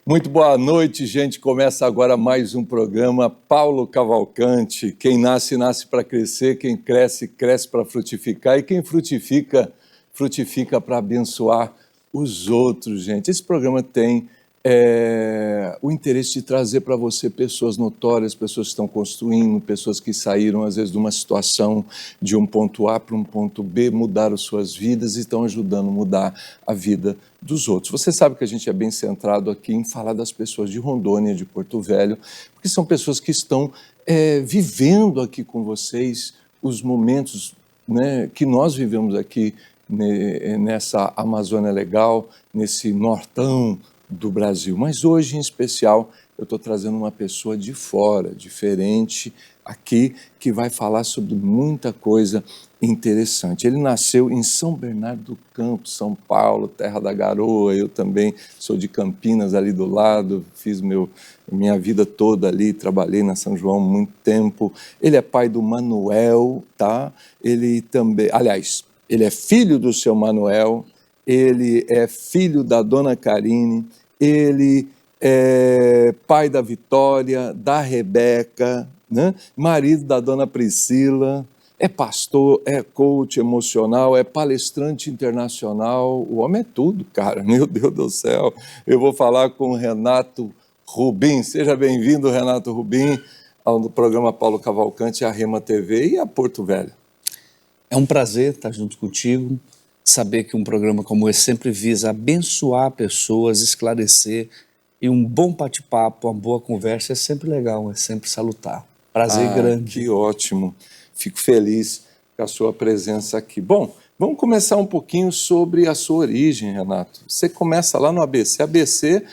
Muito boa noite, gente. Começa agora mais um programa Paulo Cavalcante. Quem nasce, nasce para crescer. Quem cresce, cresce para frutificar. E quem frutifica, frutifica para abençoar os outros, gente. Esse programa tem o interesse de trazer para você pessoas notórias, pessoas que estão construindo, pessoas que saíram, às vezes, de uma situação de um ponto A para um ponto B, mudaram suas vidas e estão ajudando a mudar a vida dos outros. Você sabe que a gente é bem centrado aqui em falar das pessoas de Rondônia, de Porto Velho, porque são pessoas que estão vivendo aqui com vocês os momentos, né, que nós vivemos aqui nessa Amazônia Legal, nesse nortão do Brasil. Mas hoje, em especial, eu estou trazendo uma pessoa de fora, diferente, aqui, que vai falar sobre muita coisa interessante. Ele nasceu em São Bernardo do Campo, São Paulo, terra da garoa. Eu também sou de Campinas, ali do lado, fiz minha vida toda ali, trabalhei na São João há muito tempo. Ele é pai do Manuel, tá? Ele também, aliás, ele é filho do seu Manuel, ele é filho da dona Karine, ele é pai da Vitória, da Rebeca, né? Marido da dona Priscila, é pastor, é coach emocional, é palestrante internacional, o homem é tudo, cara, meu Deus do céu. Eu vou falar com o Renato Rubim. Seja bem-vindo, Renato Rubim, ao programa Paulo Cavalcante, a Rema TV e a Porto Velho. É um prazer estar junto contigo, saber que um programa como esse sempre visa abençoar pessoas, esclarecer, e um bom bate-papo, uma boa conversa é sempre legal, é sempre salutar. Prazer grande. Que ótimo, fico feliz com a sua presença aqui. Bom, vamos começar um pouquinho sobre a sua origem, Renato. Você começa lá no ABC. ABC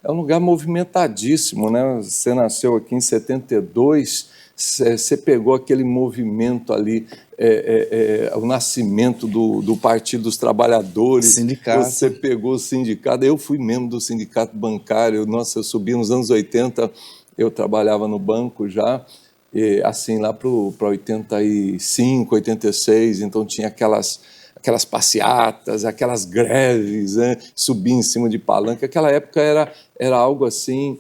é um lugar movimentadíssimo, né? Você nasceu aqui em 72, você pegou aquele movimento ali, o nascimento do Partido dos Trabalhadores. Sindicato. Você pegou o sindicato. Eu fui membro do sindicato bancário. Nossa, eu subi nos anos 80, eu trabalhava no banco já, assim, lá para 85, 86, então tinha aquelas passeatas, aquelas greves, né? Subir em cima de palanque. Aquela época era algo assim,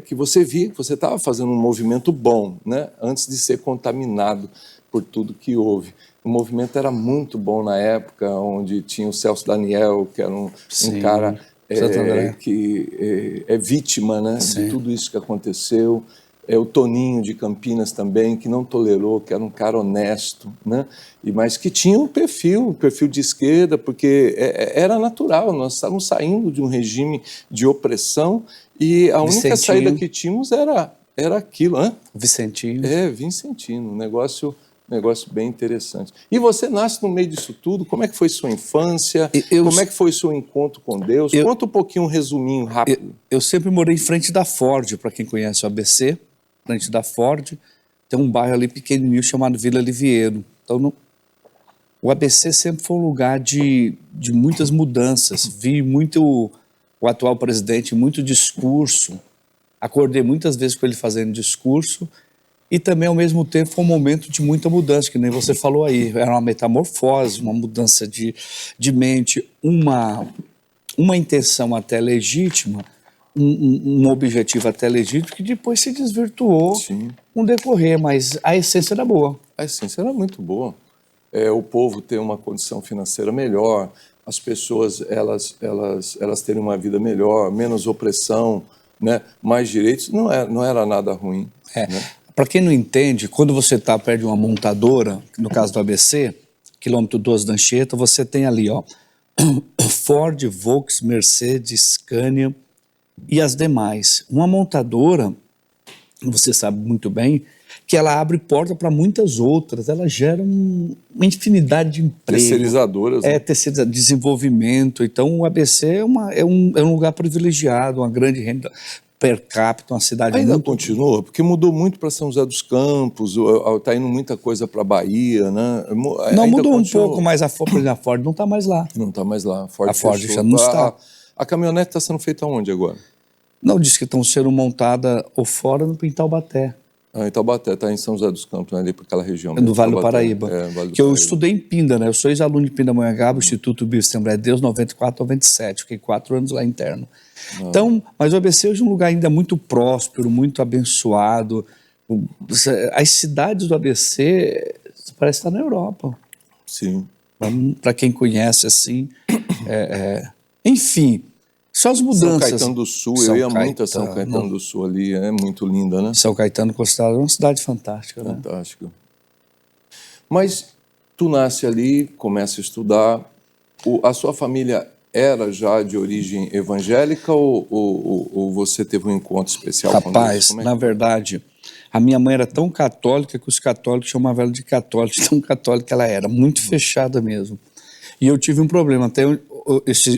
que você via que você estava fazendo um movimento bom, né? Antes de ser contaminado por tudo que houve. O movimento era muito bom na época, onde tinha o Celso Daniel, que era um cara que é vítima, né, de tudo isso que aconteceu. O Toninho de Campinas também, que não tolerou, que era um cara honesto, né? Mas que tinha um perfil de esquerda, porque era natural, nós estávamos saindo de um regime de opressão e a única saída que tínhamos era aquilo. Vicentino. Vicentino, um negócio bem interessante. E você nasce no meio disso tudo. Como é que foi sua infância? Como é que foi seu encontro com Deus? Conta um pouquinho, um resuminho rápido. Eu sempre morei em frente da Ford, para quem conhece o ABC, frente da Ford, tem um bairro ali pequenininho chamado Vila Liviero. Então, o ABC sempre foi um lugar de muitas mudanças. Vi muito o atual presidente, muito discurso. Acordei muitas vezes com ele fazendo discurso. E também, ao mesmo tempo, foi um momento de muita mudança, que nem você falou aí. Era uma metamorfose, uma mudança de mente, uma intenção até legítima, um objetivo até legítimo, que depois se desvirtuou com o decorrer, mas a essência era boa. A essência era muito boa. O povo ter uma condição financeira melhor, as pessoas elas terem uma vida melhor, menos opressão, né? Mais direitos, não era nada ruim. Né? Para quem não entende, quando você está perto de uma montadora, no caso do ABC, quilômetro 12 da Anchieta, você tem ali, ó, Ford, Volks, Mercedes, Scania e as demais. Uma montadora, você sabe muito bem, que ela abre porta para muitas outras, ela gera uma infinidade de empregos. Terceirizadoras. Né? Desenvolvimento. Então o ABC é um lugar privilegiado, uma grande renda per capita, uma cidade ainda muito... continua, porque mudou muito para São José dos Campos, está indo muita coisa para a Bahia, né? Não, ainda mudou continua. Um pouco, mas a Ford não está mais lá. Não está mais lá. A Ford já não está. A caminhonete está sendo feita onde agora? Não, diz que estão sendo montada ou fora no Taubaté. Em Taubaté, está em São José dos Campos, né, ali para aquela região. No Vale do Taubaté. Paraíba. Vale do Que eu Paraíba. estudei em Pinda, né? Eu sou ex-aluno de Pindamonhangaba, Instituto Bíblico Assembleia de Deus, 94 a 97. Fiquei 4 anos lá interno. Então, mas o ABC hoje é um lugar ainda muito próspero, muito abençoado. As cidades do ABC parece estar na Europa. Sim. Para quem conhece, assim. Enfim, só as mudanças. São Caetano do Sul, eu ia muito a São Caetano do Sul ali, é muito linda, né? São Caetano considerado uma cidade fantástica, né? Fantástico. Mas tu nasce ali, começa a estudar, a sua família era já de origem evangélica ou você teve um encontro especial com Deus? Rapaz, na verdade, a minha mãe era tão católica que os católicos chamavam ela de católica, tão católica ela era, muito fechada mesmo. E eu tive um problema, até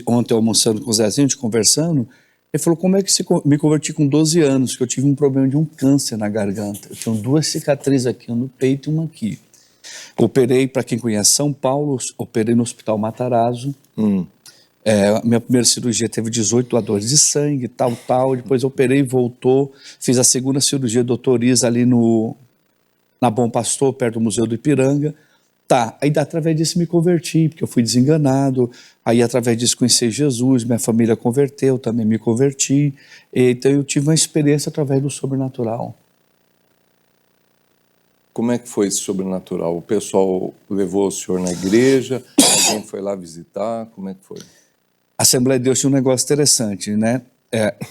ontem almoçando com o Zezinho, a gente conversando, ele falou, como é que me converti com 12 anos, que eu tive um problema de um câncer na garganta. Eu tinha 2 cicatrizes aqui, uma no peito e uma aqui. Operei, para quem conhece São Paulo, operei no Hospital Matarazzo. A minha primeira cirurgia teve 18 doadores de sangue, tal. Depois operei, voltou. Fiz a segunda cirurgia do Dr. Isa ali na Bom Pastor, perto do Museu do Ipiranga. Aí através disso me converti, porque eu fui desenganado. Aí através disso conheci Jesus, minha família converteu, também me converti. Então eu tive uma experiência através do sobrenatural. Como é que foi esse sobrenatural? O pessoal levou o senhor na igreja? Alguém foi lá visitar? Como é que foi? A Assembleia de Deus tinha um negócio interessante, né?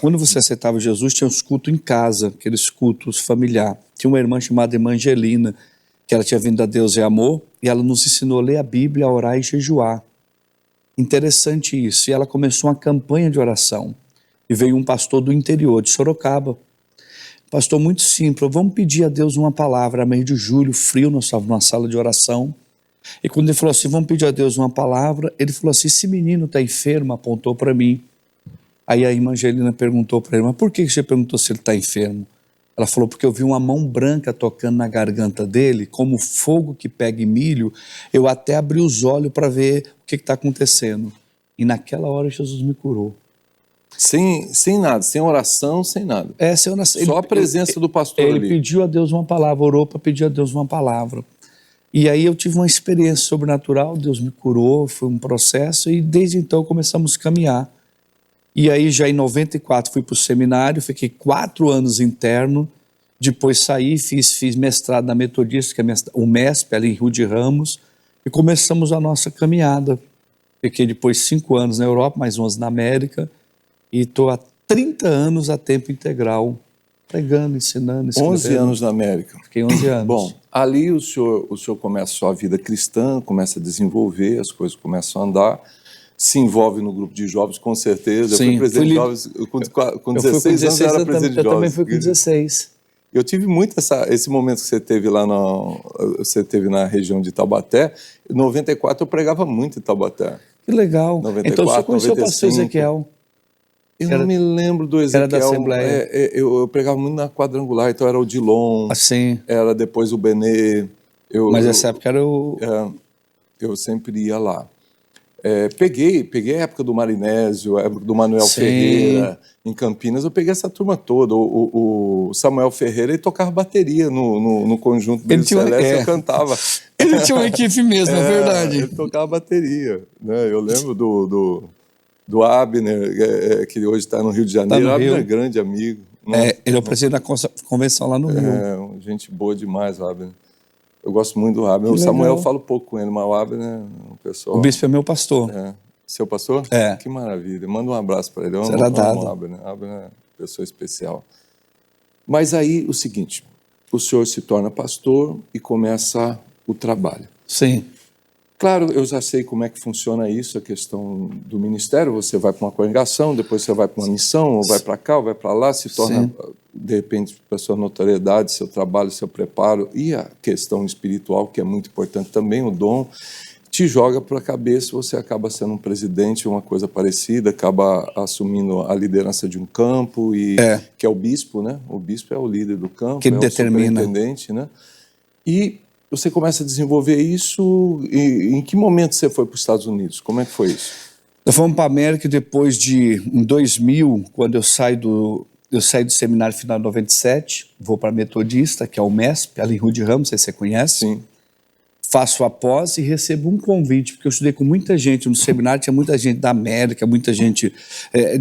Quando você aceitava Jesus, tinha os cultos em casa, aqueles cultos familiares. Tinha uma irmã chamada Irmã Angelina, que ela tinha vindo a Deus é Amor, e ela nos ensinou a ler a Bíblia, a orar e jejuar. Interessante isso. E ela começou uma campanha de oração. E veio um pastor do interior, de Sorocaba. Pastor muito simples, vamos pedir a Deus uma palavra. Mês de julho, frio, nós estávamos numa sala de oração. E quando ele falou assim, vamos pedir a Deus uma palavra, ele falou assim, esse menino está enfermo, apontou para mim. Aí a irmã Angelina perguntou para ele, mas por que você perguntou se ele está enfermo? Ela falou, porque eu vi uma mão branca tocando na garganta dele, como fogo que pega em milho, eu até abri os olhos para ver o que está acontecendo. E naquela hora Jesus me curou. Sem nada, sem oração, sem nada. Só a presença do pastor ali. Ele pediu a Deus uma palavra, orou para pedir a Deus uma palavra. E aí eu tive uma experiência sobrenatural, Deus me curou, foi um processo, e desde então começamos a caminhar. E aí já em 94 fui para o seminário, fiquei 4 anos interno, depois saí, fiz mestrado na Metodista, que é o MESP, ali em Rio de Ramos, e começamos a nossa caminhada. Fiquei depois 5 anos na Europa, mais 11 na América, e estou há 30 anos a tempo integral, pregando, ensinando, escrevendo. 11 anos na América. Fiquei 11 anos. Bom, ali o senhor começa a sua vida cristã, começa a desenvolver, as coisas começam a andar, se envolve no grupo de jovens, com certeza. Sim, eu fui presidente de jovens, com 16 anos eu era presidente de jovens. Eu também fui com 16. Eu tive muito esse momento que você teve lá você teve na região de Taubaté. Em 94 eu pregava muito em Taubaté. Que legal. 94, então você conheceu 95. o pastor Ezequiel? Eu não me lembro do Ezequiel. Era da Assembleia. Eu pregava muito na Quadrangular, então era o Dilon, assim. Era depois o Benê. Mas essa época era o... Eu sempre ia lá. Peguei a época do Marinésio, a época do Manuel Ferreira, em Campinas, eu peguei essa turma toda. O Samuel Ferreira, ele tocava bateria no conjunto do Celeste, eu cantava. Ele tinha uma equipe mesmo, é verdade. Ele tocava bateria, né? Eu lembro do Abner, que hoje está no Rio de Janeiro. Tá Abner é grande amigo. Ele é o presidente da convenção lá no Rio. Gente boa demais, o Abner. Eu gosto muito do Abner. O Samuel eu falo pouco com ele, mas o Abner é um pessoal... O bispo é meu pastor. Seu pastor? Que maravilha. Manda um abraço para ele. Será dado. O Abner é uma pessoa especial. Mas aí, o seguinte, o senhor se torna pastor e começa o trabalho. Sim. Claro, eu já sei como é que funciona isso, a questão do ministério. Você vai para uma congregação, depois você vai para uma missão, ou vai para cá, ou vai para lá, se torna, de repente, para sua notoriedade, seu trabalho, seu preparo, e a questão espiritual, que é muito importante também, o dom, te joga para a cabeça, você acaba sendo um presidente, uma coisa parecida, acaba assumindo a liderança de um campo, que é o bispo, né? O bispo é o líder do campo, que é determina. O superintendente, né? E você começa a desenvolver isso, e em que momento você foi para os Estados Unidos? Como é que foi isso? Nós fomos para a América depois em 2000, quando eu saio eu saí do seminário final de 97, vou para a Metodista, que é o MESP, ali em Rio de Ramos, não sei se você conhece. Sim. Faço a pós e recebo um convite, porque eu estudei com muita gente no seminário, tinha muita gente da América, muita gente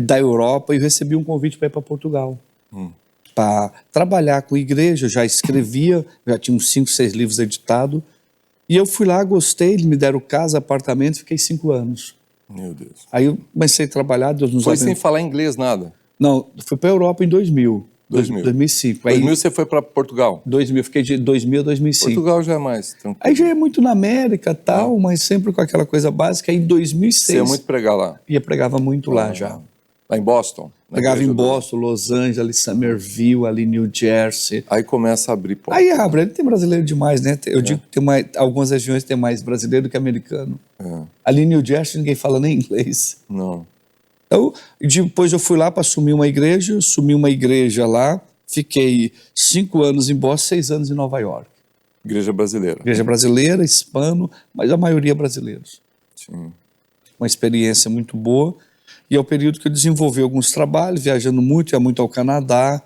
da Europa, e eu recebi um convite para ir para Portugal. Para trabalhar com igreja, eu já escrevia, já tinha uns 5, 6 livros editados, e eu fui lá, gostei, eles me deram casa, apartamento, fiquei 5 anos. Meu Deus. Aí eu comecei a trabalhar, Deus nos Foi abençoe. sem falar inglês, nada? Não, fui para a Europa em 2000. 2005. Aí, 2000 você foi para Portugal? 2000, fiquei de 2000 a 2005. Portugal já é mais tranquilo. Aí já é muito na América e tal, mas sempre com aquela coisa básica. Aí em 2006... Você ia muito pregar lá? Pregava muito lá já. Lá em Boston? Pregava em Boston, Los Angeles, ali Somerville, ali New Jersey. Aí começa a abrir porta. Aí abre, tem brasileiro demais, né? Eu digo que tem mais, algumas regiões tem mais brasileiro do que americano. Ali em New Jersey ninguém fala nem inglês. Não. Então, depois eu fui lá para assumir uma igreja lá, fiquei 5 anos em Boston, 6 anos em Nova York. Igreja brasileira. Igreja brasileira, hispano, mas a maioria brasileiros. Sim. Uma experiência muito boa. E é o período que eu desenvolvi alguns trabalhos, viajando muito, ia muito ao Canadá.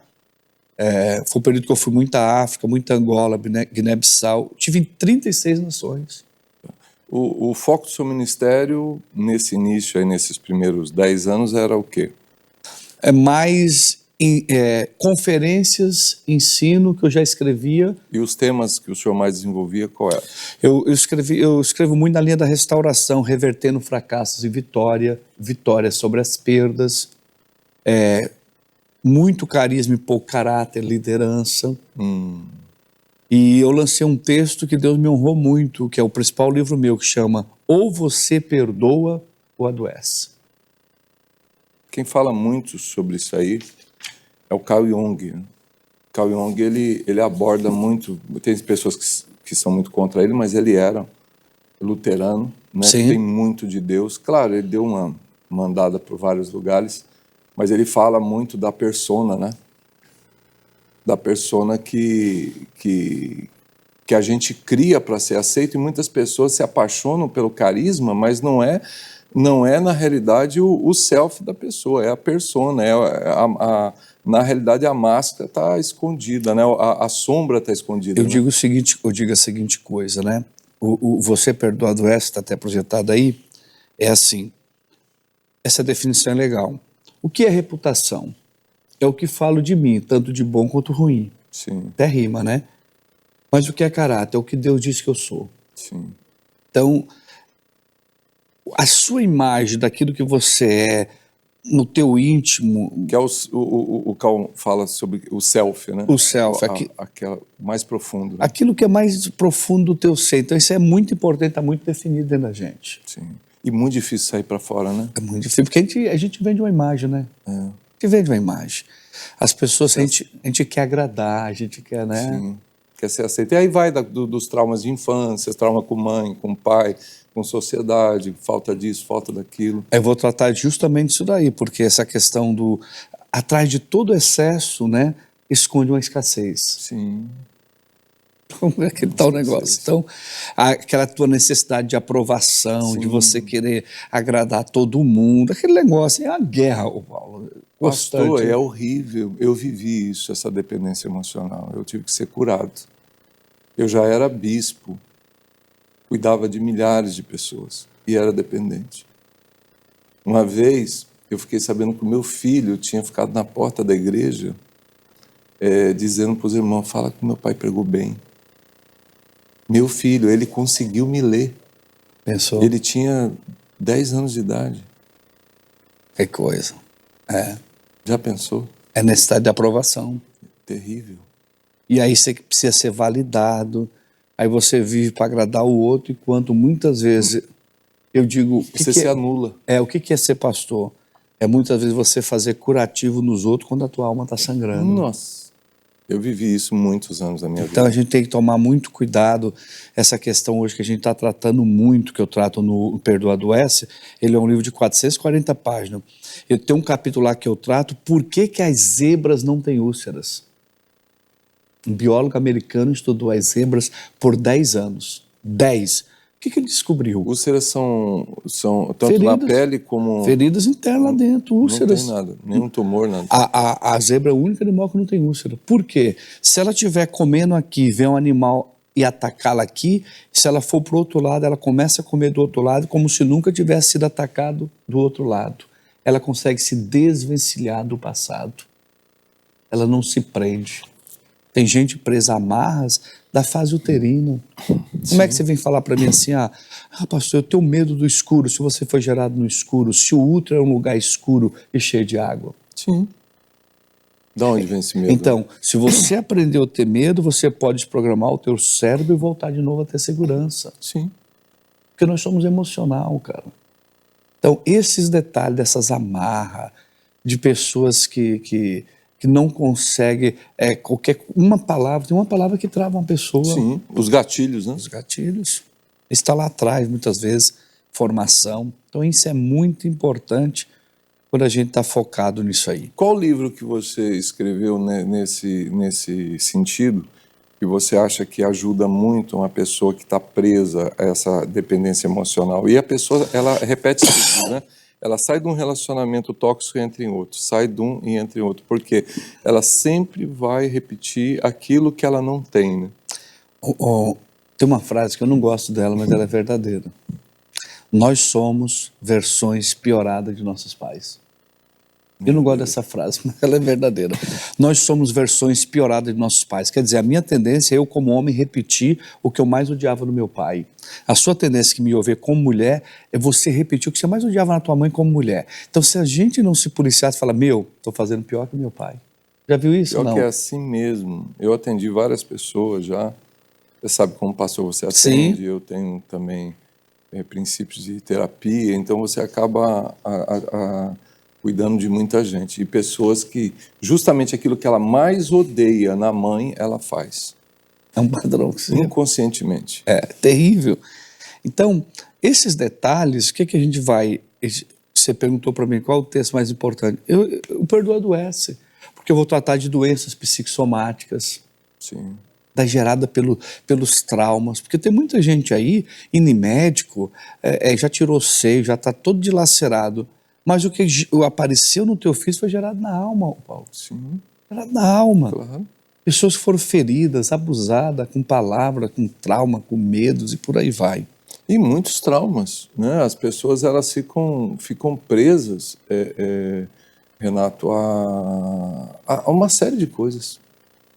Foi o período que eu fui muito à África, muito a Angola, Guiné-Bissau. Estive em 36 nações. O foco do seu ministério, nesse início, aí, nesses primeiros 10 anos, era o quê? Mais conferências, ensino, que eu já escrevia. E os temas que o senhor mais desenvolvia, qual era? Eu escrevo muito na linha da restauração, revertendo fracassos em vitória, vitória sobre as perdas, muito carisma e pouco caráter, liderança. E eu lancei um texto que Deus me honrou muito, que é o principal livro meu, que chama Ou Você Perdoa ou Adoece. Quem fala muito sobre isso aí é o Carl Jung. Carl Jung, ele aborda muito, tem pessoas que são muito contra ele, mas ele era luterano, né? Tem muito de Deus. Claro, ele deu uma andada por vários lugares, mas ele fala muito da persona, né? Da persona que a gente cria para ser aceito, e muitas pessoas se apaixonam pelo carisma, mas não é na realidade o self da pessoa, é a persona, na realidade a máscara está escondida, né? A sombra está escondida. Eu digo a seguinte coisa, né? O Você Perdoa Adoece, está até projetado aí, é assim, essa definição é legal. O que é reputação? É o que falo de mim, tanto de bom quanto ruim. Sim. Até rima, né? Mas o que é caráter? É o que Deus diz que eu sou. Sim. Então, a sua imagem daquilo que você é, no teu íntimo... Que é o Carl fala sobre o self, né? O self. Aquela mais profundo. Né? Aquilo que é mais profundo do teu ser. Então, isso é muito importante, está muito definido dentro da gente. Sim. E muito difícil sair para fora, né? É muito difícil, porque a gente vende uma imagem, né? A gente vende uma imagem. As pessoas, a gente quer agradar, a gente quer, né? Sim, quer ser aceito. E aí vai dos traumas de infância, trauma com mãe, com pai, com sociedade, falta disso, falta daquilo. Eu vou tratar justamente isso daí, porque essa questão do... Atrás de todo excesso, né, esconde uma escassez. Sim. Como é que está o negócio? Então, aquela tua necessidade de aprovação, de você querer agradar todo mundo, aquele negócio, é uma guerra, Paulo. Pastor, é horrível. Eu vivi isso, essa dependência emocional. Eu tive que ser curado. Eu já era bispo, cuidava de milhares de pessoas e era dependente. Uma vez, eu fiquei sabendo que o meu filho tinha ficado na porta da igreja dizendo para os irmãos, fala que meu pai pregou bem. Meu filho, ele conseguiu me ler. Pensou? Ele tinha 10 anos de idade. Que coisa. Já pensou? É necessidade de aprovação. Terrível. E aí você precisa ser validado. Aí você vive para agradar o outro, enquanto muitas vezes eu digo... Você se anula. O que é ser pastor? É muitas vezes você fazer curativo nos outros quando a tua alma está sangrando. Nossa. Eu vivi isso muitos anos da minha vida. Então a gente tem que tomar muito cuidado. Essa questão hoje que a gente está tratando muito, que eu trato no Perdoa Adoece, ele é um livro de 440 páginas. Eu tenho um capítulo lá que eu trato, por que as zebras não têm úlceras? Um biólogo americano estudou as zebras por 10 anos. 10. que ele descobriu? Úlceras são tanto na pele como... Feridas internas lá dentro, úlceras. Não tem nada, nenhum tumor, nada. A zebra é o único animal que não tem úlcera. Por quê? Se ela estiver comendo aqui, vê um animal e atacá-la aqui, se ela for para o outro lado, ela começa a comer do outro lado como se nunca tivesse sido atacado do outro lado. Ela consegue se desvencilhar do passado. Ela não se prende. Tem gente presa a amarras da fase uterina. Como é que você vem falar para mim assim, pastor, eu tenho medo do escuro, se você foi gerado no escuro, se o útero é um lugar escuro e cheio de água? Sim. De onde vem esse medo? Então, se você aprendeu a ter medo, você pode desprogramar o teu cérebro e voltar de novo a ter segurança. Sim. Porque nós somos emocional, cara. Então, esses detalhes dessas amarras, de pessoas que não conseguem, uma palavra, tem uma palavra que trava uma pessoa. Sim, os gatilhos, né? Os gatilhos. Está lá atrás, muitas vezes, formação. Então, isso é muito importante quando a gente está focado nisso aí. Qual livro que você escreveu nesse sentido, que você acha que ajuda muito uma pessoa que está presa a essa dependência emocional? E a pessoa, ela repete isso, né? Ela sai de um relacionamento tóxico e entra em outro, sai de um e entra em outro, porque ela sempre vai repetir aquilo que ela não tem, né? Tem uma frase que eu não gosto dela, mas ela é verdadeira. Nós somos versões pioradas de nossos pais. Eu não gosto dessa frase, mas ela é verdadeira. Nós somos versões pioradas de nossos pais. Quer dizer, a minha tendência é eu, como homem, repetir o que eu mais odiava no meu pai. A sua tendência que me ver como mulher é você repetir o que você mais odiava na tua mãe como mulher. Então, se a gente não se policiar, você fala, estou fazendo pior que meu pai. Já viu isso? Pior não? que é assim mesmo. Eu atendi várias pessoas já. Você sabe como pastor você atende. Sim. Eu tenho também princípios de terapia. Então, você acaba cuidando de muita gente. E pessoas que, justamente aquilo que ela mais odeia na mãe, ela faz. É um padrão. Inconscientemente. É terrível. Então, esses detalhes, o que a gente vai... Você perguntou para mim qual é o texto mais importante. O Perdoa adoece, porque eu vou tratar de doenças psicossomáticas. Sim. Da gerada pelos traumas, porque tem muita gente aí, indo em médico, já tirou seio, já está todo dilacerado, mas o que apareceu no teu físico foi gerado na alma, Paulo. Sim. Gerado na alma. Claro. Pessoas que foram feridas, abusadas, com palavra, com trauma, com medos e por aí vai. E muitos traumas, né? As pessoas, elas ficam presas, Renato, a uma série de coisas,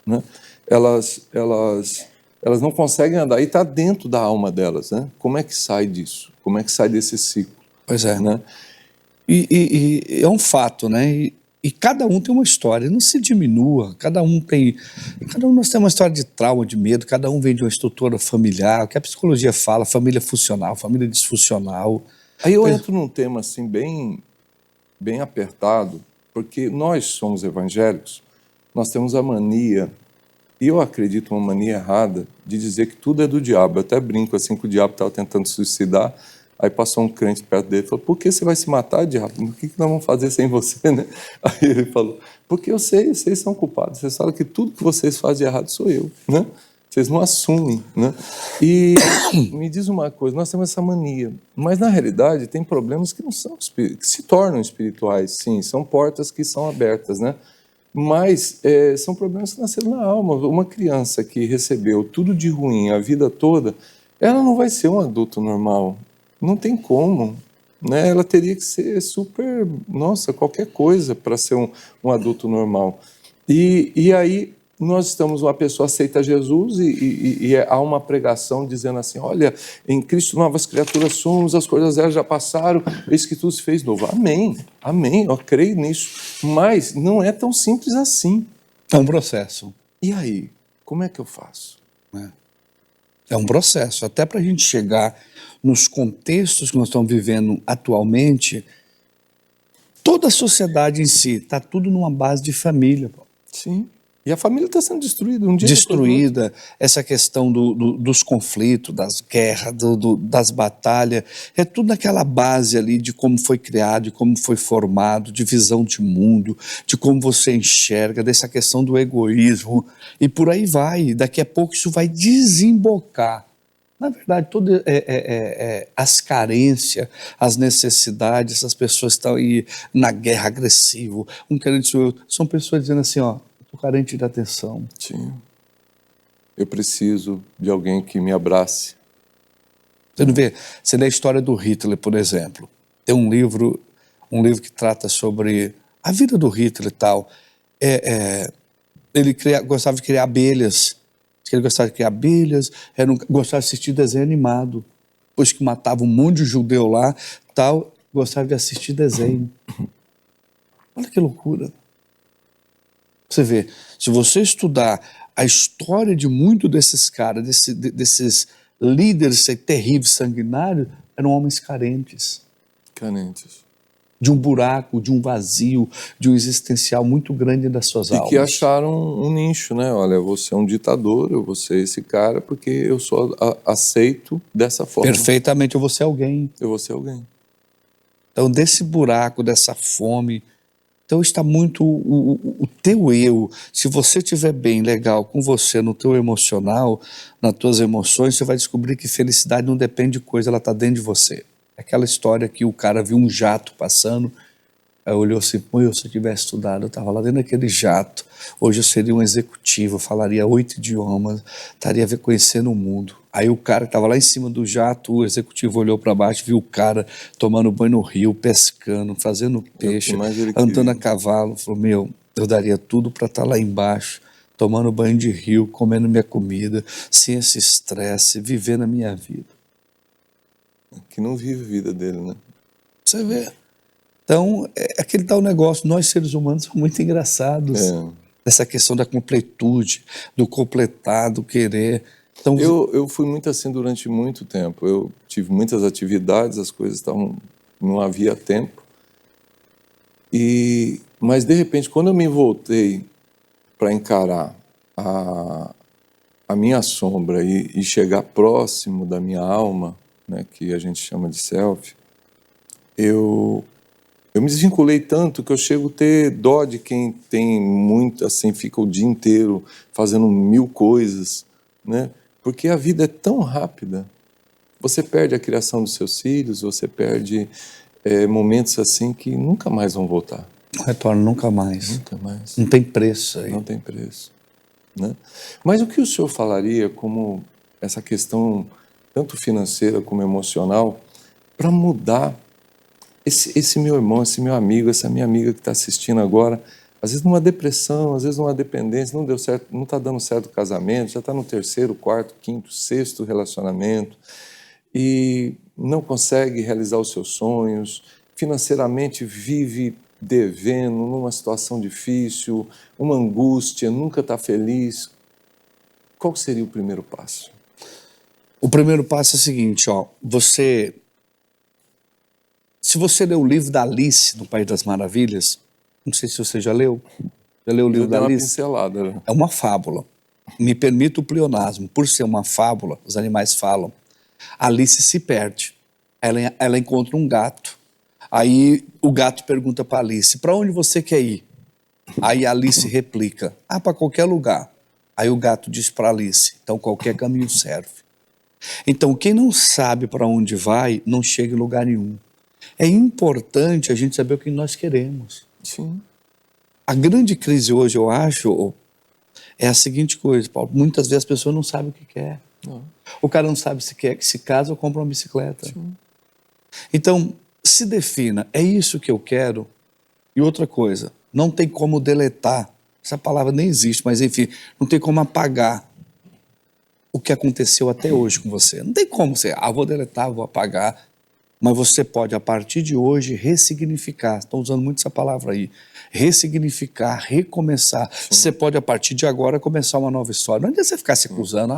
né? Elas não conseguem andar, e está dentro da alma delas, né? Como é que sai disso? Como é que sai desse ciclo? Pois é. Né? E é um fato, né? E cada um tem uma história, não se diminua, cada um nós temos uma história de trauma, de medo, cada um vem de uma estrutura familiar, o que a psicologia fala, família funcional, família disfuncional. Aí eu entro num tema assim bem apertado, porque nós somos evangélicos, nós temos a mania, e eu acredito uma mania errada, de dizer que tudo é do diabo. Eu até brinco assim que o diabo estava tentando se suicidar, aí passou um crente perto dele e falou, por que você vai se matar, diabo? O que nós vamos fazer sem você, né? Aí ele falou, porque eu sei, vocês são culpados, vocês falam que tudo que vocês fazem de errado sou eu, né? Vocês não assumem, né? E me diz uma coisa, nós temos essa mania, mas na realidade tem problemas que não são, que se tornam espirituais, sim, são portas que são abertas, né? Mas são problemas que nasceram na alma. Uma criança que recebeu tudo de ruim a vida toda, ela não vai ser um adulto normal. Não tem como, né? Ela teria que ser super, qualquer coisa para ser um adulto normal. E aí nós estamos, uma pessoa aceita Jesus e há uma pregação dizendo assim, olha, em Cristo novas criaturas somos, as coisas velhas já passaram, eis que tudo se fez novo. Amém, amém, eu creio nisso. Mas não é tão simples assim. É um processo. E aí, como é que eu faço? É um processo, até para a gente chegar nos contextos que nós estamos vivendo atualmente, toda a sociedade em si está tudo numa base de família. Sim. E a família está sendo destruída um dia. Destruída, essa questão dos conflitos, das guerras, das batalhas, é tudo naquela base ali de como foi criado, de como foi formado, de visão de mundo, de como você enxerga, dessa questão do egoísmo, e por aí vai. Daqui a pouco isso vai desembocar Na verdade, todas as carências, as necessidades, essas pessoas que estão aí na guerra agressivo, um querendo destruir o outro, são pessoas dizendo assim, ó, estou carente de atenção. Sim. Eu preciso de alguém que me abrace. Você não vê? Você lê a história do Hitler, por exemplo. Tem um livro que trata sobre a vida do Hitler e tal. Ele gostava de criar abelhas. Ele gostava de criar abelhas, gostava de assistir desenho animado. Depois que matava um monte de judeu lá, tal, gostava de assistir desenho. Olha que loucura. Você vê, se você estudar a história de muitos desses caras, desses líderes terríveis, sanguinários, eram homens carentes. Carentes. De um buraco, de um vazio, de um existencial muito grande das suas almas. E que acharam um nicho, né? Olha, você é um ditador, eu vou ser esse cara porque eu só aceito dessa forma. Perfeitamente, eu vou ser alguém. Eu vou ser alguém. Então, desse buraco, dessa fome, então está muito o teu eu. Se você estiver bem, legal com você, no teu emocional, nas tuas emoções, você vai descobrir que felicidade não depende de coisa, ela está dentro de você. Aquela história que o cara viu um jato passando, aí olhou assim, pô, se eu tivesse estudado, eu estava lá dentro daquele jato, hoje eu seria um executivo, falaria 8 idiomas, estaria conhecendo o mundo. Aí o cara que estava lá em cima do jato, o executivo olhou para baixo, viu o cara tomando banho no rio, pescando, fazendo peixe, andando a cavalo, falou, meu, eu daria tudo para estar lá embaixo, tomando banho de rio, comendo minha comida, sem esse estresse, vivendo a minha vida. Que não vive a vida dele, né? Você vê. Então, é aquele tal negócio, nós seres humanos somos muito engraçados. Essa questão da completude, do completar, do querer. Então, eu fui muito assim durante muito tempo. Eu tive muitas atividades, as coisas estavam, não havia tempo. Mas de repente, quando eu me voltei para encarar a minha sombra e chegar próximo da minha alma, né, que a gente chama de self, eu me desvinculei tanto que eu chego a ter dó de quem tem muito, assim, fica o dia inteiro fazendo 1000 coisas, né? Porque a vida é tão rápida. Você perde a criação dos seus filhos, você perde momentos assim que nunca mais vão voltar. Não retorna nunca mais. Nunca mais. Não tem preço aí. Não tem preço, né? Mas o que o senhor falaria como essa questão tanto financeira como emocional, para mudar esse meu irmão, esse meu amigo, essa minha amiga que está assistindo agora, às vezes numa depressão, às vezes numa dependência, não deu certo, não está dando certo o casamento, já está no 3º, 4º, 5º, 6º relacionamento e não consegue realizar os seus sonhos, financeiramente vive devendo, numa situação difícil, uma angústia, nunca está feliz. Qual seria o primeiro passo? O primeiro passo é o seguinte, ó, se você ler o livro da Alice no País das Maravilhas, não sei se você já leu o livro da Alice? Pincelada, né? É uma fábula. Me permita o pleonasmo. Por ser uma fábula, os animais falam. Alice se perde. Ela encontra um gato. Aí o gato pergunta para Alice, para onde você quer ir? Aí a Alice replica, para qualquer lugar. Aí o gato diz para Alice, então qualquer caminho serve. Então quem não sabe para onde vai, não chega em lugar nenhum. É importante a gente saber o que nós queremos. Sim. A grande crise hoje, eu acho, é a seguinte coisa, Paulo. Muitas vezes as pessoas não sabem o que quer. Não. O cara não sabe se quer que se casa ou compra uma bicicleta. Sim. Então, se defina, é isso que eu quero? E outra coisa, não tem como deletar. Essa palavra nem existe, mas enfim, não tem como apagar o que aconteceu até hoje com você. Não tem como você, vou deletar, vou apagar. Mas você pode, a partir de hoje, ressignificar. Estou usando muito essa palavra aí. Ressignificar, recomeçar. Sim. Você pode, a partir de agora, começar uma nova história. Não adianta você ficar se acusando.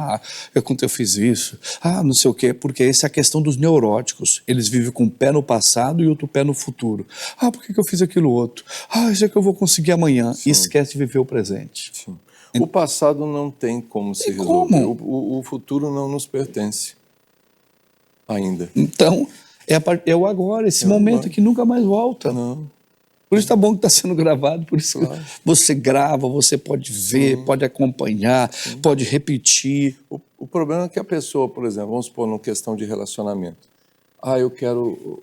Eu fiz isso. Não sei o quê. Porque essa é a questão dos neuróticos. Eles vivem com um pé no passado e outro pé no futuro. Por que eu fiz aquilo outro? Isso é que eu vou conseguir amanhã. Sim. E esquece de viver o presente. Sim. O passado não tem como se resolver. O futuro não nos pertence ainda. Então... É o agora, esse momento que nunca mais volta. Não. Por isso tá bom que está sendo gravado, por isso Claro. você grava, você pode ver, pode acompanhar, pode repetir. O problema é que a pessoa, por exemplo, vamos supor, numa questão de relacionamento. Eu quero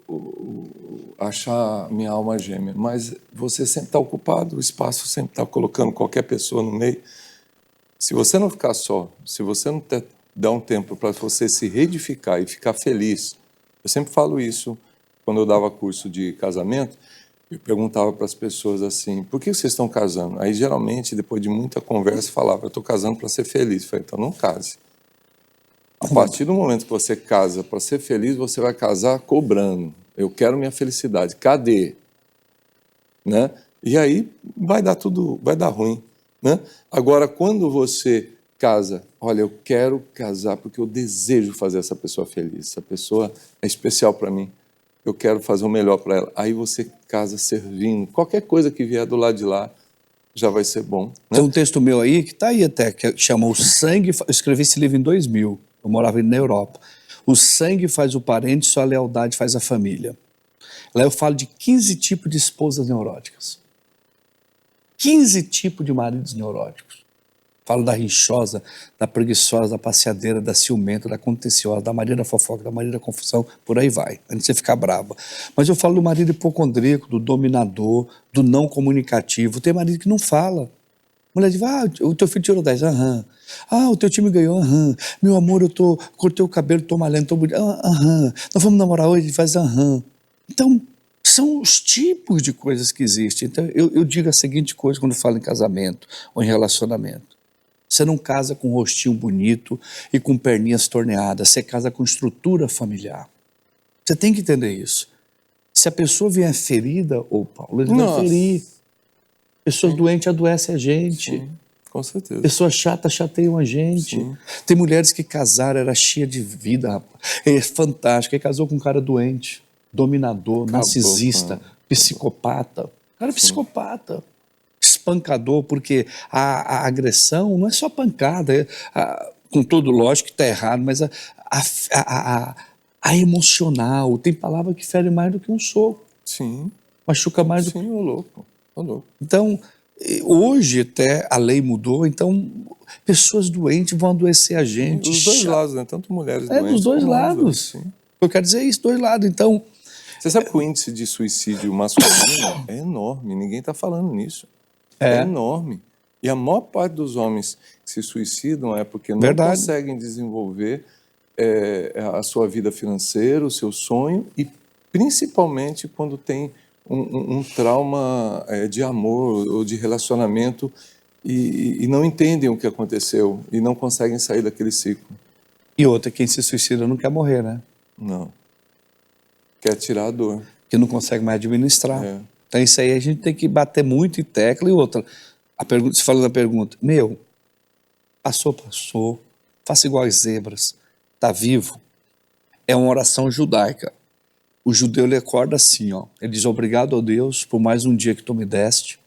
achar minha alma gêmea, mas você sempre está ocupado, o espaço sempre está colocando qualquer pessoa no meio. Se você não ficar só, se você não dar um tempo para você se reedificar e ficar feliz, eu sempre falo isso quando eu dava curso de casamento, eu perguntava para as pessoas assim, por que vocês estão casando? Aí geralmente, depois de muita conversa, falava, eu estou casando para ser feliz. Eu falei, então não case. A partir do momento que você casa para ser feliz, você vai casar cobrando. Eu quero minha felicidade. Cadê? Né? E aí vai dar ruim. Né? Agora, quando você casa, olha, eu quero casar porque eu desejo fazer essa pessoa feliz. Essa pessoa é especial para mim. Eu quero fazer o melhor para ela. Aí você casa servindo. Qualquer coisa que vier do lado de lá já vai ser bom. Né? Tem um texto meu aí, que está aí até, que chama O Sangue... Eu escrevi esse livro em 2000. Eu morava na Europa. O sangue faz o parente, só a lealdade faz a família. Lá eu falo de 15 tipos de esposas neuróticas. 15 tipos de maridos neuróticos. Falo da rinchosa, da preguiçosa, da passeadeira, da ciumenta, da contenciosa, da Maria da fofoca, da Maria da confusão, por aí vai, antes de você ficar brava. Mas eu falo do marido hipocondríaco, do dominador, do não comunicativo. Tem marido que não fala. Mulher diz, o teu filho tirou 10, aham. O teu time ganhou, aham. Meu amor, cortei o cabelo, tô malhando, tô bonito, aham. Nós vamos namorar hoje, ele faz aham. Então, são os tipos de coisas que existem. Então, eu digo a seguinte coisa quando falo em casamento ou em relacionamento. Você não casa com um rostinho bonito e com perninhas torneadas, você casa com estrutura familiar. Você tem que entender isso. Se a pessoa vier ferida, Paulo, ele vai ferir. Pessoas doentes adoecem a gente. Sim, com certeza. Pessoas chatas chateiam a gente. Sim. Tem mulheres que casaram, era cheia de vida, rapaz. É fantástico. Aí casou com um cara doente, dominador, narcisista, psicopata. Cara psicopata. Espancador, porque a agressão não é só pancada. Com todo lógico que está errado, mas a emocional. Tem palavra que fere mais do que um soco. Sim. Machuca mais do que... Sim, ô louco. Então, hoje até a lei mudou, então pessoas doentes vão adoecer a gente. Dos dois lados, né? Tanto mulheres doentes. Dos dois lados. Sim. Eu quero dizer isso, dois lados. Então, você sabe que o índice de suicídio masculino é enorme, ninguém está falando nisso. É enorme. E a maior parte dos homens que se suicidam é porque não conseguem desenvolver a sua vida financeira, o seu sonho, e principalmente quando tem um trauma de amor ou de relacionamento e não entendem o que aconteceu e não conseguem sair daquele ciclo. E outra, quem se suicida não quer morrer, né? Não. Quer tirar a dor. Que não consegue mais administrar. Então isso aí a gente tem que bater muito em tecla. E outra, você falou da pergunta, passou, faça igual as zebras, tá vivo. É uma oração judaica. O judeu, ele acorda assim, ele diz, obrigado a Deus por mais um dia que tu me deste,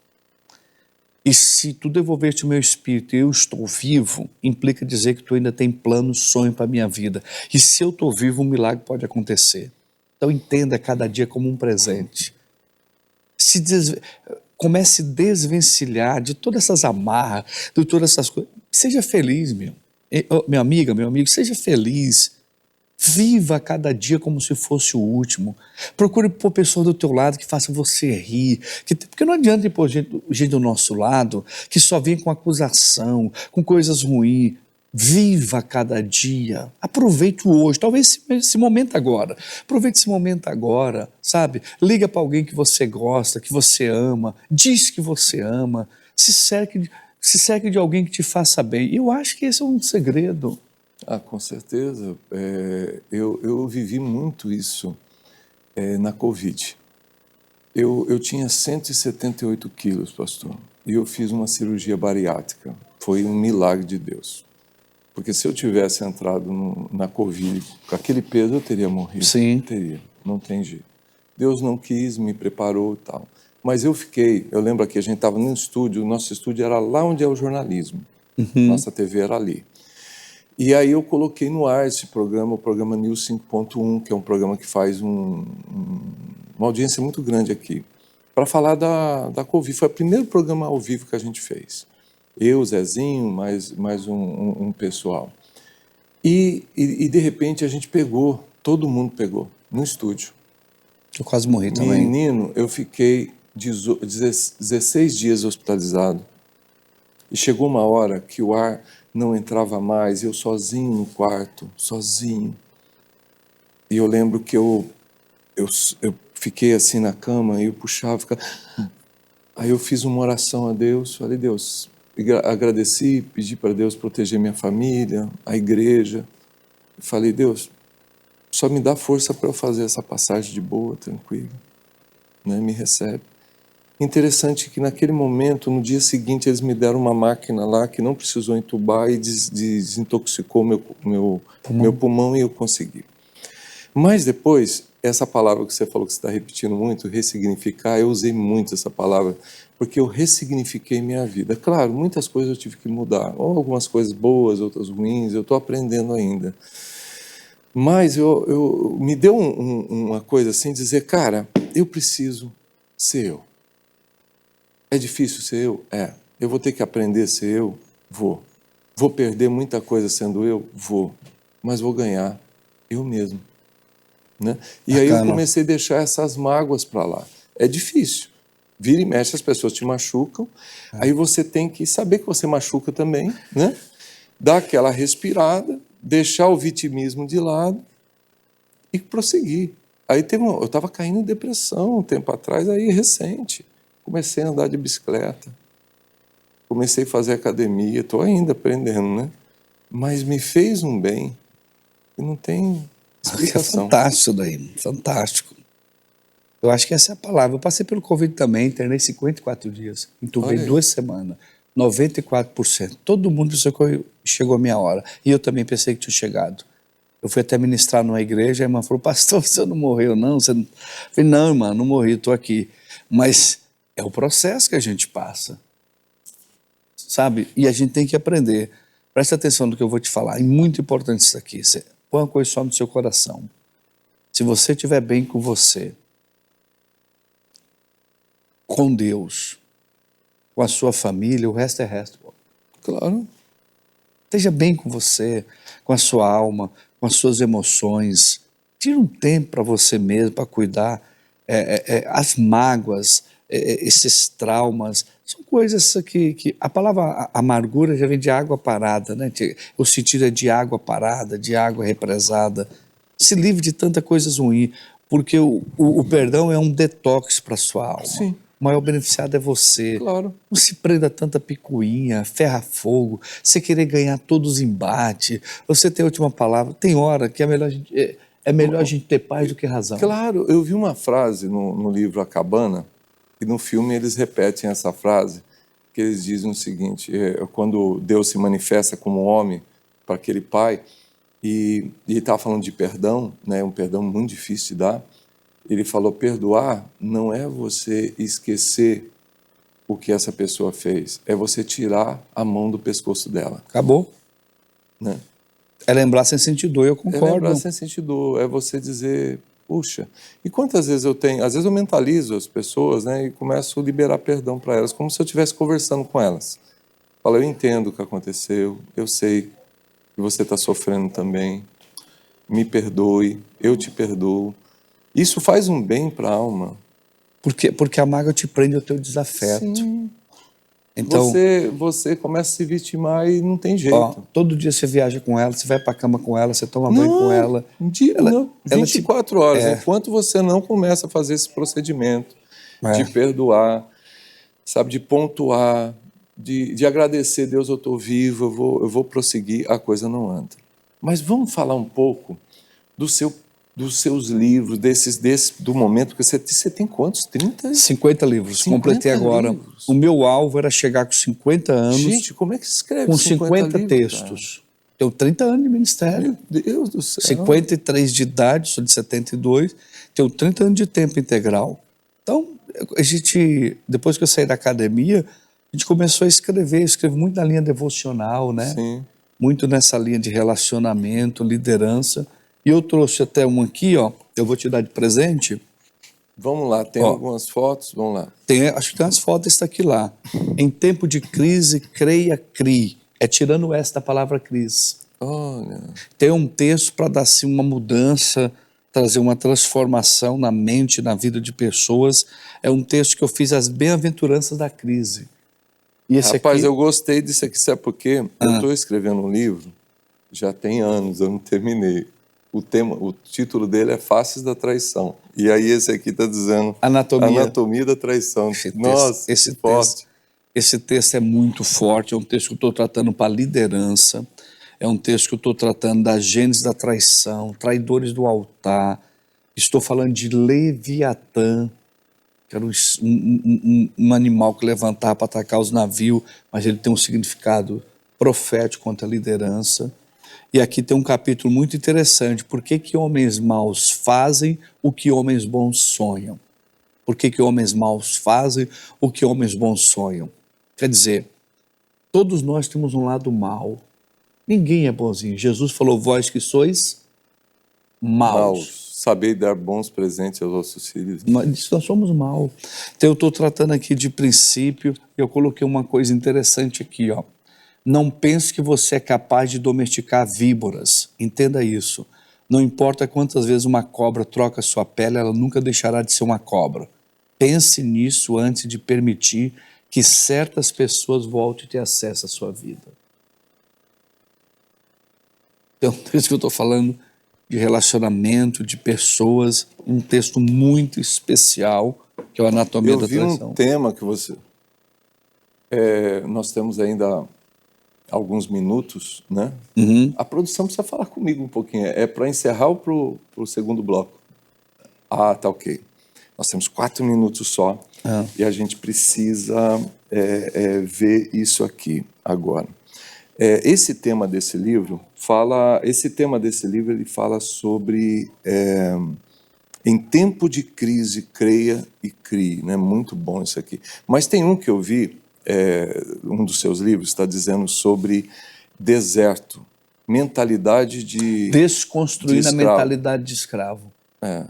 e se tu devolveste o meu espírito e eu estou vivo, implica dizer que tu ainda tem plano, sonho para a minha vida, e se eu estou vivo, um milagre pode acontecer. Então entenda cada dia como um presente. Comece a desvencilhar de todas essas amarras, de todas essas coisas, seja feliz, minha amiga, meu amigo, seja feliz. Viva cada dia como se fosse o último. Procure pôr pessoas do teu lado que façam você rir. Porque não adianta pôr gente do nosso lado que só vem com acusação, com coisas ruins. Viva cada dia. Aproveite o hoje. Talvez esse momento agora. Aproveite esse momento agora, sabe? Liga para alguém que você gosta, que você ama. Diz que você ama. Se cerque de alguém que te faça bem. E eu acho que esse é um segredo. Com certeza. Eu vivi muito isso na Covid. Eu tinha 178 quilos, pastor, e eu fiz uma cirurgia bariátrica. Foi um milagre de Deus. Porque se eu tivesse entrado na Covid com aquele peso, eu teria morrido. Sim. Teria, não tem jeito. Deus não quis, me preparou e tal. Mas eu lembro que a gente estava no estúdio, o nosso estúdio era lá onde é o jornalismo. Nossa TV era ali. E aí eu coloquei no ar esse programa, o programa News 5.1, que é um programa que faz uma audiência muito grande aqui, para falar da Covid. Foi o primeiro programa ao vivo que a gente fez. Eu, Zezinho, mais um pessoal. E de repente a gente pegou, todo mundo pegou, no estúdio. Eu quase morri também. Menino, eu fiquei 16 dias hospitalizado. E chegou uma hora que o ar não entrava mais, eu sozinho no quarto, sozinho. E eu lembro que eu fiquei assim na cama e eu puxava, ficava... Aí eu fiz uma oração a Deus, falei, Deus, agradeci, pedi para Deus proteger minha família, a igreja. Falei, Deus, só me dá força para eu fazer essa passagem de boa, tranquila, né? Me recebe. Interessante que naquele momento, no dia seguinte, eles me deram uma máquina lá que não precisou entubar e desintoxicou meu pulmão e eu consegui. Mas depois, essa palavra que você falou que você está repetindo muito, ressignificar, eu usei muito essa palavra, porque eu ressignifiquei minha vida. Claro, muitas coisas eu tive que mudar, ou algumas coisas boas, outras ruins, eu estou aprendendo ainda. Mas me deu uma coisa assim, dizer, cara, eu preciso ser eu. É difícil ser eu? É. Eu vou ter que aprender a ser eu? Vou. Vou perder muita coisa sendo eu? Vou. Mas vou ganhar eu mesmo. Né? E aí eu comecei a deixar essas mágoas para lá. É difícil. Vira e mexe, as pessoas te machucam. Aí você tem que saber que você machuca também, né? Dar aquela respirada, deixar o vitimismo de lado e prosseguir. Aí eu estava caindo em depressão um tempo atrás, aí recente. Comecei a andar de bicicleta. Comecei a fazer academia. Estou ainda aprendendo, né? Mas me fez um bem e não tem explicação. É fantástico daí, fantástico. Eu acho que essa é a palavra. Eu passei pelo Covid também, internei 54 dias, entubei 2 semanas, 94%. Todo mundo pensou que chegou a minha hora. E eu também pensei que tinha chegado. Eu fui até ministrar numa igreja, a irmã falou, pastor, você não morreu não? Você não... Eu falei, não, irmã, não morri, estou aqui. Mas é o processo que a gente passa, sabe? E a gente tem que aprender. Presta atenção no que eu vou te falar, é muito importante isso aqui. Põe uma coisa só no seu coração. Se você estiver bem com você, com Deus, com a sua família, o resto é resto. Claro. Esteja bem com você, com a sua alma, com as suas emoções. Tira um tempo para você mesmo, para cuidar. As mágoas, esses traumas, são coisas que... A palavra amargura já vem de água parada, né? O sentido é de água parada, de água represada. Se livre de tanta coisa ruim, porque o perdão é um detox para a sua alma. Sim. O maior beneficiado é você. Claro. Não se prenda a tanta picuinha, ferra-fogo, você querer ganhar todos os embates, você ter a última palavra. Tem hora que é melhor a gente ter paz do que razão. Claro, eu vi uma frase no livro A Cabana, e no filme eles repetem essa frase, que eles dizem o seguinte, quando Deus se manifesta como homem para aquele pai, e ele estava falando de perdão, né, um perdão muito difícil de dar, ele falou, perdoar não é você esquecer o que essa pessoa fez, é você tirar a mão do pescoço dela. Acabou. Né? É lembrar sem sentir dor, eu concordo. É lembrar sem sentir dor, é você dizer, puxa, e quantas vezes às vezes eu mentalizo as pessoas, né, e começo a liberar perdão para elas, como se eu estivesse conversando com elas. Falo, eu entendo o que aconteceu, eu sei que você está sofrendo também, me perdoe, eu te perdoo. Isso faz um bem para a alma. Porque a mágoa te prende ao teu desafeto. Sim. Então, você começa a se vitimar e não tem jeito. Ó, todo dia você viaja com ela, você vai para a cama com ela, você toma banho com ela. Não, 24 horas. Enquanto você não começa a fazer esse procedimento de perdoar, sabe, de pontuar, de agradecer, Deus, eu estou vivo, eu vou prosseguir, a coisa não anda. Mas vamos falar um pouco dos seus livros, do momento que você tem quantos? 30? 50 livros, 50 completei agora. livros. O meu alvo era chegar com 50 anos. Gente, como é que se escreve com 50 livros, textos. Tenho 30 anos de ministério. Meu Deus do céu. 53 de idade, sou de 72. Tenho 30 anos de tempo integral. Então, depois que eu saí da academia, a gente começou a escrever. Eu escrevo muito na linha devocional, né? Sim. Muito nessa linha de relacionamento, liderança. E eu trouxe até um aqui, ó. Eu vou te dar de presente. Vamos lá, tem Ó. algumas fotos, vamos lá. Acho que tem umas fotos, está aqui lá. Em tempo de crise, creia, crie. É tirando essa da palavra crise. Olha, Tem um texto para dar assim, uma mudança, trazer uma transformação na mente, na vida de pessoas. É um texto que eu fiz, As Bem-aventuranças da Crise. E esse rapaz, aqui, eu gostei disso aqui, sabe por quê? Eu estou escrevendo um livro, já tem anos, eu não terminei. O título dele é Faces da Traição. E aí esse aqui está dizendo Anatomia. da Traição. Esse texto, Nossa, esse que forte. texto, esse texto é muito forte, é um texto que eu estou tratando para liderança, é um texto que eu estou tratando da gênese da traição, traidores do altar, estou falando de Leviatã, que era um animal que levantava para atacar os navios, mas ele tem um significado profético quanto à liderança. E aqui tem um capítulo muito interessante, por que homens maus fazem o que homens bons sonham? Por que homens maus fazem o que homens bons sonham? Quer dizer, todos nós temos um lado mau. Ninguém é bonzinho. Jesus falou, vós que sois maus. Saber dar bons presentes aos vossos filhos. Nós somos maus. Então eu estou tratando aqui de princípio, eu coloquei uma coisa interessante aqui, ó. Não pense que você é capaz de domesticar víboras. Entenda isso. Não importa quantas vezes uma cobra troca sua pele, ela nunca deixará de ser uma cobra. Pense nisso antes de permitir que certas pessoas voltem a ter acesso à sua vida. Então, por isso que eu estou falando de relacionamento, de pessoas, um texto muito especial, que é o Anatomia da Traição. Eu vi um tema que você... nós temos ainda alguns minutos, né? A produção precisa falar comigo um pouquinho. É para encerrar ou para o segundo bloco? Ah, tá ok. Nós temos 4 minutos só e a gente precisa ver isso aqui agora. Esse tema desse livro ele fala sobre em tempo de crise, creia e crie, né? Muito bom isso aqui. Mas tem um que eu vi, um dos seus livros está dizendo sobre deserto, mentalidade de Desconstruir de a escravo. mentalidade de escravo.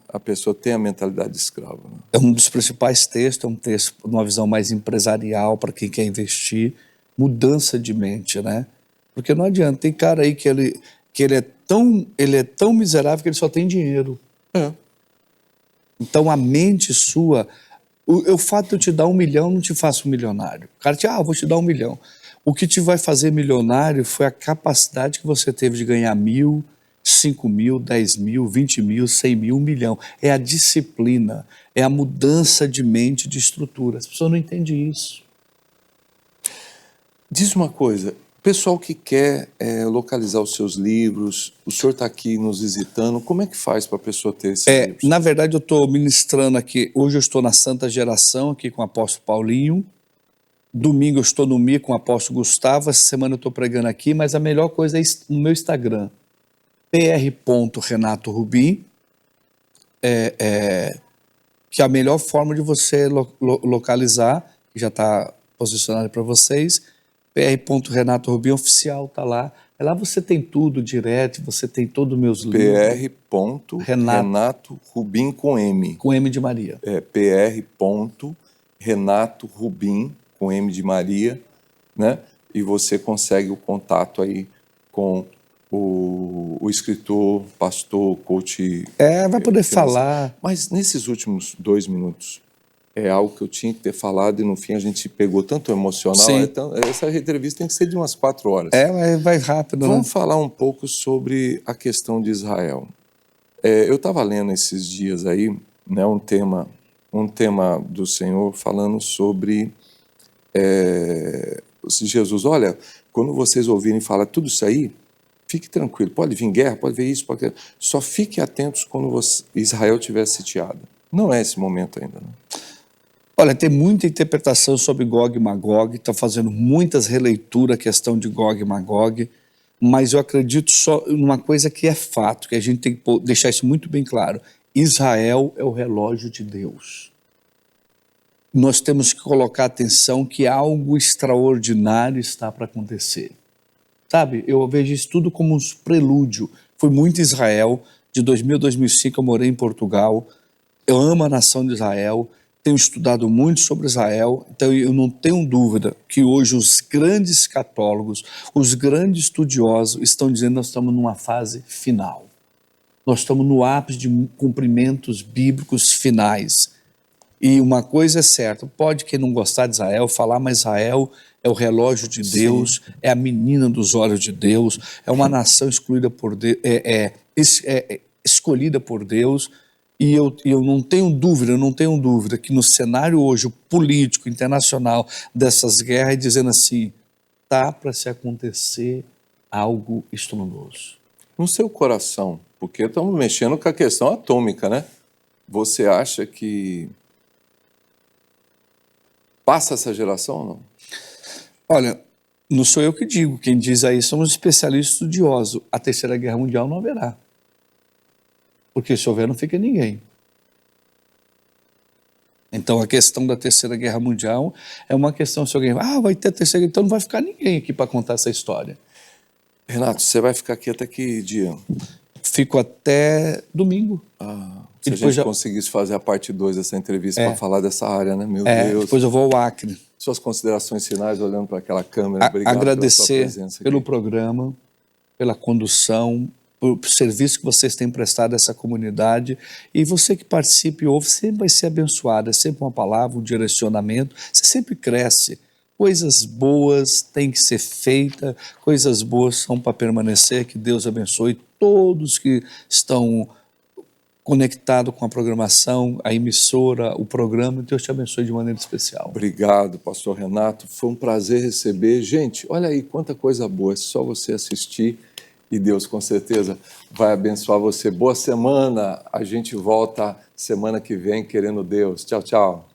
A pessoa tem a mentalidade de escravo, né? É um dos principais textos, é um texto numa visão mais empresarial para quem quer investir, mudança de mente, né? Porque não adianta, tem cara aí que ele é tão miserável que ele só tem dinheiro. Então a mente sua, o fato de eu te dar 1 milhão não te faça um milionário. O cara eu vou te dar 1 milhão. O que te vai fazer milionário foi a capacidade que você teve de ganhar 1.000, 5.000, 10.000, 20.000, 100.000, 1 milhão. É a disciplina, é a mudança de mente, de estrutura. As pessoas não entendem isso. Diz uma coisa, pessoal que quer localizar os seus livros, o senhor está aqui nos visitando, como é que faz para a pessoa ter esses livros? Na verdade, eu estou ministrando aqui, hoje eu estou na Santa Geração, aqui com o apóstolo Paulinho, domingo eu estou no Mi com o apóstolo Gustavo, essa semana eu estou pregando aqui, mas a melhor coisa é no meu Instagram, pr.renatorubim, que é a melhor forma de você localizar, que já está posicionado para vocês, pr.renatorubim oficial, está lá. Lá você tem tudo direto, você tem todos os meus livros. Renato Rubim com M. Com M de Maria. Renato Rubim com M de Maria, né? E você consegue o contato aí com o escritor, pastor, coach. Vai poder falar. Mas nesses últimos 2 minutos, é algo que eu tinha que ter falado e no fim a gente pegou tanto emocional. Essa entrevista tem que ser de umas 4 horas. Vai rápido. Vamos falar um pouco sobre a questão de Israel. Eu estava lendo esses dias aí, né, um tema do Senhor falando sobre Jesus. Olha, quando vocês ouvirem falar tudo isso aí, fique tranquilo, pode vir guerra, pode vir isso, pode... só fique atentos quando Israel estiver sitiado. Não é esse momento ainda, né? Olha, tem muita interpretação sobre Gog e Magog, está fazendo muitas releituras a questão de Gog e Magog, mas eu acredito só numa coisa que é fato, que a gente tem que deixar isso muito bem claro. Israel é o relógio de Deus. Nós temos que colocar atenção que algo extraordinário está para acontecer. Sabe, eu vejo isso tudo como um prelúdio. Fui muito em Israel, de 2000 a 2005 eu morei em Portugal, Eu amo a nação de Israel, tenho estudado muito sobre Israel, então eu não tenho dúvida que hoje os grandes escatólogos, os grandes estudiosos estão dizendo que nós estamos numa fase final. Nós estamos no ápice de cumprimentos bíblicos finais. E uma coisa é certa, pode quem não gostar de Israel falar, mas Israel é o relógio de Deus, é a menina dos olhos de Deus, é uma nação excluída por Deus, escolhida por Deus. E eu não tenho dúvida que no cenário hoje político, internacional, dessas guerras, dizendo assim, tá para se acontecer algo estrondoso. No seu coração, porque estamos mexendo com a questão atômica, né? Você acha que passa essa geração ou não? Olha, não sou eu que digo, quem diz aí são os especialistas estudiosos. A Terceira Guerra Mundial não haverá. Porque se houver, não fica ninguém. Então, a questão da Terceira Guerra Mundial é uma questão, se alguém vai ter a Terceira Guerra, então não vai ficar ninguém aqui para contar essa história. Renato, você vai ficar aqui até que dia? Fico até domingo. Se a gente conseguisse fazer a parte 2 dessa entrevista para falar dessa área, né? Meu Deus. Depois eu vou ao Acre. Suas considerações finais, olhando para aquela câmera. Obrigado agradecer pela sua presença pelo aqui. Programa, pela condução, pelo serviço que vocês têm prestado a essa comunidade. E você que participa e ouve sempre vai ser abençoado. É sempre uma palavra, um direcionamento. Você sempre cresce. Coisas boas têm que ser feitas, coisas boas são para permanecer. Que Deus abençoe todos que estão conectados com a programação, a emissora, o programa. Deus te abençoe de maneira especial. Obrigado, pastor Renato. Foi um prazer receber. Gente, olha aí quanta coisa boa. É só você assistir e Deus com certeza vai abençoar você. Boa semana. A gente volta semana que vem, querendo Deus. Tchau, tchau.